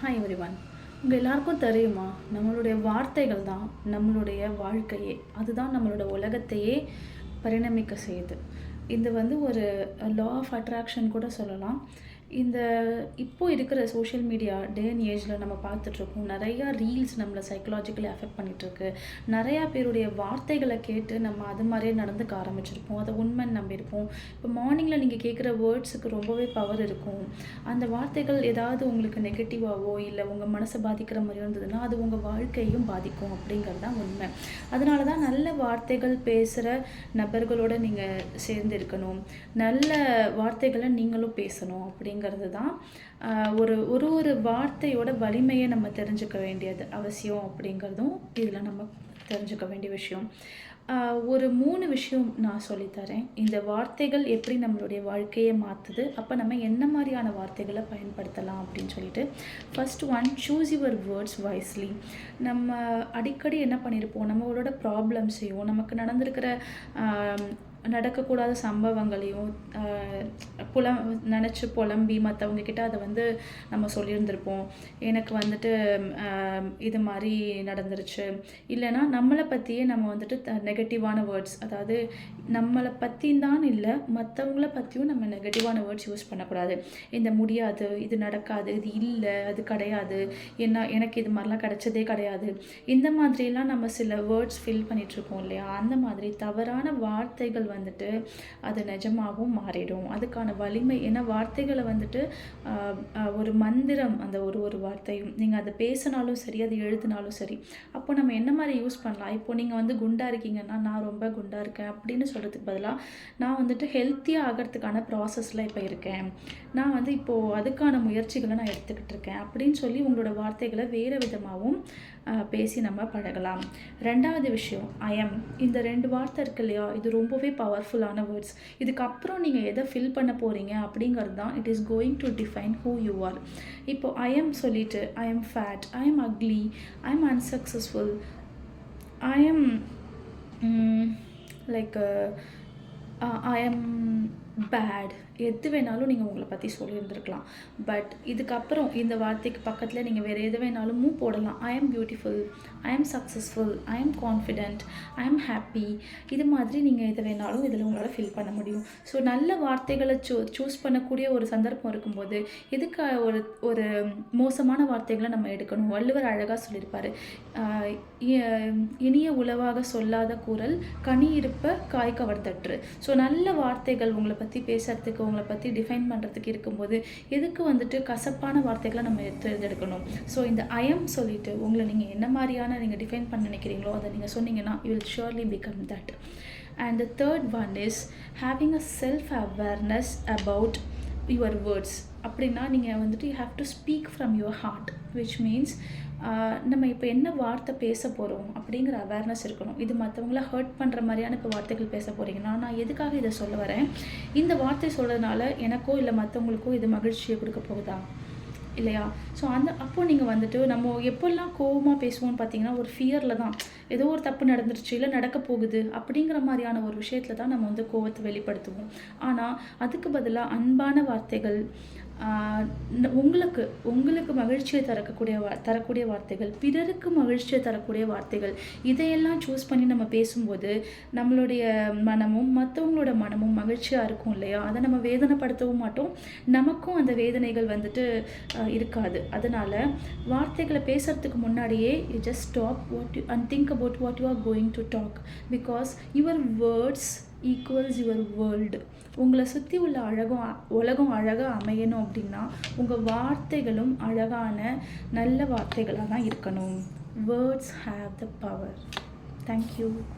Hi everyone. உங்கள் எல்லாருக்கும் தெரியுமா, நம்மளுடைய வார்த்தைகள் தான் நம்மளுடைய வாழ்க்கையே. அதுதான் நம்மளோட உலகத்தையே பரிணமிக்க செய்யுது. இது ஒரு லா ஆஃப் அட்ராக்ஷன் கூட சொல்லலாம். இந்த இப்போ இருக்கிற சோஷியல் மீடியா டே அண்ட் ஏஜில் நம்ம பார்த்துட்ருக்கோம். நிறையா ரீல்ஸ் நம்மளை சைக்கலாஜிக்கலி அஃபெக்ட் பண்ணிகிட்ருக்கு. நிறையா பேருடைய வார்த்தைகளை கேட்டு நம்ம அது மாதிரியே நடந்துக்க ஆரம்பிச்சிருப்போம். அதை உண்மைன்னு நம்பியிருப்போம். இப்போ மார்னிங்கில் நீங்கள் கேட்குற வேர்ட்ஸுக்கு ரொம்பவே பவர் இருக்கும். அந்த வார்த்தைகள் ஏதாவது உங்களுக்கு நெகட்டிவாவோ இல்லை உங்கள் மனசை பாதிக்கிற மாதிரியோ இருந்ததுன்னா அது உங்கள் வாழ்க்கையும் பாதிக்கும் அப்படிங்கிறது தான் உண்மை. அதனால தான் நல்ல வார்த்தைகள் பேசுகிற நபர்களோடு நீங்கள் சேர்ந்து இருக்கணும். நல்ல வார்த்தைகளை நீங்களும் பேசணும் அப்படிங்கிறது தான் ஒரு வார்த்தையோட வலிமையை நம்ம தெரிஞ்சுக்க வேண்டியது அவசியம் அப்படிங்கிறதும் இதில் நம்ம தெரிஞ்சுக்க வேண்டிய விஷயம். ஒரு 3 விஷயம் நான் சொல்லித்தரேன். இந்த வார்த்தைகள் எப்படி நம்மளுடைய வாழ்க்கையை மாற்றுது, அப்போ நம்ம என்ன மாதிரியான வார்த்தைகளை பயன்படுத்தலாம் அப்படின்னு சொல்லிட்டு. First one, choose your words wisely. நம்ம அடிக்கடி என்ன பண்ணியிருப்போம், நம்மளோட ப்ராப்ளம்ஸையும் நமக்கு நடந்திருக்கிற நடக்கக்கூடாத சம்பவங்களையும் நினச்சி புலம்பி மற்றவங்கக்கிட்ட அதை நம்ம சொல்லியிருந்திருப்போம். எனக்கு இது மாதிரி நடந்துருச்சு, இல்லைனா நம்மளை பற்றியே நம்ம நெகட்டிவான வேர்ட்ஸ், அதாவது நம்மளை பற்றின்னு இல்லை மற்றவங்கள பற்றியும் நம்ம நெகட்டிவான வேர்ட்ஸ் யூஸ் பண்ணக்கூடாது. இந்த முடியாது, இது நடக்காது, இது இல்லை, அது கிடையாது, எனக்கு இது மாதிரிலாம் கிடைச்சதே கிடையாது, இந்த மாதிரிலாம் நம்ம சில வேர்ட்ஸ் ஃபில் பண்ணிகிட்ருக்கோம் இல்லையா. அந்த மாதிரி தவறான வார்த்தைகள் அது நிஜமாகவும் மாறிடும். அதுக்கான வலிமை, ஏன்னா வார்த்தைகளை ஒரு மந்திரம். அந்த ஒரு வார்த்தையும் நீங்கள் அதை பேசினாலும் சரி, அது எழுதினாலும் சரி. அப்போ நம்ம என்ன மாதிரி யூஸ் பண்ணலாம். இப்போ நீங்கள் குண்டாக இருக்கீங்கன்னா, நான் ரொம்ப குண்டாக இருக்கேன் அப்படின்னு சொல்கிறதுக்கு பதிலாக நான் ஹெல்த்தியாக ஆகிறதுக்கான ப்ராசஸில் இப்போ இருக்கேன், நான் இப்போது அதுக்கான முயற்சிகளை நான் எடுத்துக்கிட்டு இருக்கேன் அப்படின்னு சொல்லி உங்களோட வார்த்தைகளை வேறு விதமாகவும் பேசி நம்ம பழகலாம். ரெண்டாவது விஷயம், ஐஎம். இந்த 2 வார்த்தை இருக்கு இல்லையா, இது ரொம்பவே பவர்ஃபுல்லான வேர்ட்ஸ். இதுக்கப்புறம் நீங்கள் எதை ஃபில் பண்ண போகிறீங்க அப்படிங்கிறது தான் it is going to define who you are. இப்போது ஐஎம் சொல்லிவிட்டு I'm fat, I'm ugly, I'm unsuccessful, I'm like I'm bad, எது வேணாலும் நீங்கள் உங்களை பற்றி சொல்லியிருந்துருக்கலாம். பட் இதுக்கப்புறம் இந்த வார்த்தைக்கு பக்கத்தில் நீங்கள் வேறு எது வேணாலும் போடலாம். I am beautiful, I am successful, I am confident, I am happy. இது மாதிரி நீங்கள் எது வேணாலும் இதில் உங்களால் ஃபில் பண்ண முடியும். ஸோ நல்ல வார்த்தைகளை சூஸ் பண்ணக்கூடிய ஒரு சந்தர்ப்பம் இருக்கும்போது எதுக்கு ஒரு மோசமான வார்த்தைகளை நம்ம எடுக்கணும். வள்ளுவர் அழகாக சொல்லியிருப்பார், இனிய உளவாக சொல்லாத குரல் கனி இருப்ப காய் கவர்ந்தற்று. ஸோ நல்ல வார்த்தைகள் உங்களை பற்றி பேசுறதுக்கு, உங்களை பற்றி டிஃபைன் பண்ணுறதுக்கு இருக்கும்போது எதுக்கு கசப்பான வார்த்தைகளை நம்ம தேர்ந்தெடுக்கணும். ஸோ இந்த ஐஎம் சொல்லிவிட்டு உங்களை நீங்கள் என்ன மாதிரியான நீங்கள் டிஃபைன் பண்ண நினைக்கிறீங்களோ அதை நீங்கள் சொன்னீங்கன்னா you will surely become that. And the third one is having a self awareness about your words. அப்படின்னா நீங்கள் you have to speak from your heart, which means நம்ம இப்போ என்ன வார்த்தை பேச போகிறோம் அப்படிங்கிற அவேர்னஸ் இருக்கணும். இது மற்றவங்கள ஹர்ட் பண்ணுற மாதிரியான இப்போ வார்த்தைகள் பேச போகிறீங்கன்னா, நான் எதுக்காக இதை சொல்ல வரேன், இந்த வார்த்தை சொல்கிறதுனால எனக்கோ இல்லை மற்றவங்களுக்கோ இது மகிழ்ச்சியை கொடுக்க போகுதா இல்லையா. ஸோ அப்போது நீங்கள் நம்ம எப்போல்லாம் கோவமாக பேசுவோம்னு பார்த்தீங்கன்னா ஒரு ஃபியரில் தான், ஏதோ ஒரு தப்பு நடந்துருச்சு இல்லை நடக்க போகுது அப்படிங்கிற மாதிரியான ஒரு விஷயத்தில் தான் நம்ம கோவத்தை வெளிப்படுத்துவோம். ஆனால் அதுக்கு பதிலாக அன்பான வார்த்தைகள், உங்களுக்கு மகிழ்ச்சியை தரக்கூடிய வார்த்தைகள், பிறருக்கு மகிழ்ச்சியை தரக்கூடிய வார்த்தைகள், இதையெல்லாம் சூஸ் பண்ணி நம்ம பேசும்போது நம்மளுடைய மனமும் மற்றவங்களோட மனமும் மகிழ்ச்சியாக இருக்கும் இல்லையா. அதை நம்ம வேதனைப்படுத்தவும் மாட்டோம், நமக்கும் அந்த வேதனைகள் இருக்காது. அதனால் வார்த்தைகளை பேசுகிறதுக்கு முன்னாடியே you just stop and think about what you are going to talk, because your words equals your world. உங்களை சுற்றி உள்ள உலகம் அழகாக அமையணும் அப்படின்னா உங்கள் வார்த்தைகளும் அழகான நல்ல வார்த்தைகளாக தான் இருக்கணும். Words have the power. Thank you.